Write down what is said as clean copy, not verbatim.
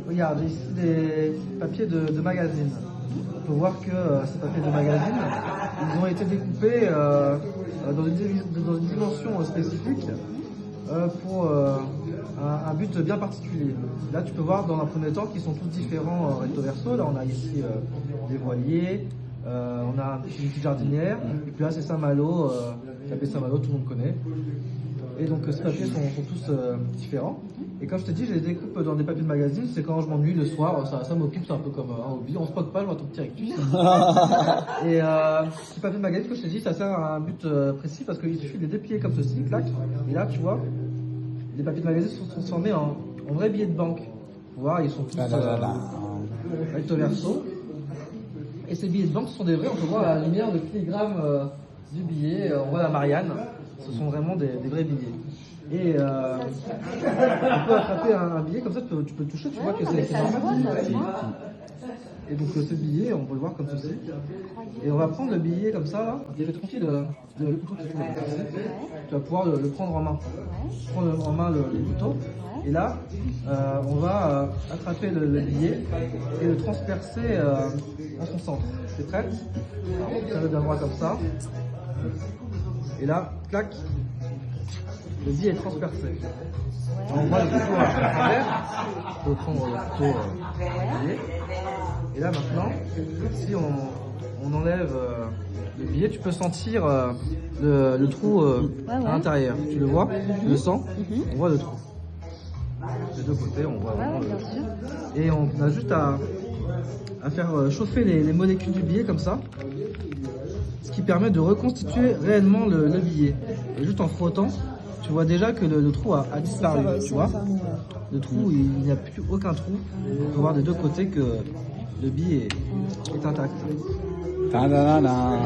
Regarde, ici des papiers de magazine. On peut voir que ces papiers de magazine, ils ont été découpés dans une dimension spécifique pour un but bien particulier. Là, tu peux voir dans un premier temps qu'ils sont tous différents recto verso. Là, on a ici des voiliers, on a une petite jardinière, et puis là, c'est Saint-Malo, tapé Saint-Malo, tout le monde connaît. Et donc, ces papiers sont tous différents. Et comme je te dis, je les découpe dans des papiers de magazine. C'est quand je m'ennuie le soir, ça m'occupe, c'est un peu comme un hobby. On se moque pas, je vois ton petit rectus. Et ces papiers de magazine, comme je te dis, ça sert à un but précis parce qu'il suffit de les déplier comme ceci, clac. Et là, tu vois, les papiers de magazine sont transformés en vrais billets de banque. Tu vois, ils sont tous recto verso. Et ces billets de banque sont des vrais, on peut voir la lumière de filigrane du billet, on voit la Marianne. Ce sont vraiment des vrais billets. Et on peut attraper un billet comme ça, tu peux le toucher, tu vois que c'est normal. Et donc ce billet, on peut le voir comme ceci. Et on va prendre le billet comme ça, là. Il est tranquille, le couteau qui se trouve comme ceci. Tu vas pouvoir le prendre en main. Prendre en main le couteau. Et là, on va attraper le billet et le transpercer en son centre. C'est prêt? Ça va d'un droit comme ça. Et là, clac, le billet est transpercé. On voit le couteau à travers. On peut prendre le couteau billet. Et là maintenant, si on enlève le billet, tu peux sentir le trou à l'intérieur. Tu le vois? Tu le sens? On voit le trou. Des deux côtés, on voit vraiment le trou. Et on a juste à faire chauffer les molécules du billet comme ça. Ce qui permet de reconstituer réellement le billet. Et juste en frottant, tu vois déjà que le trou a disparu, tu vois. Le trou, il n'y a plus aucun trou. On peut voir des deux côtés que le billet est intact. Ta-da-da-da.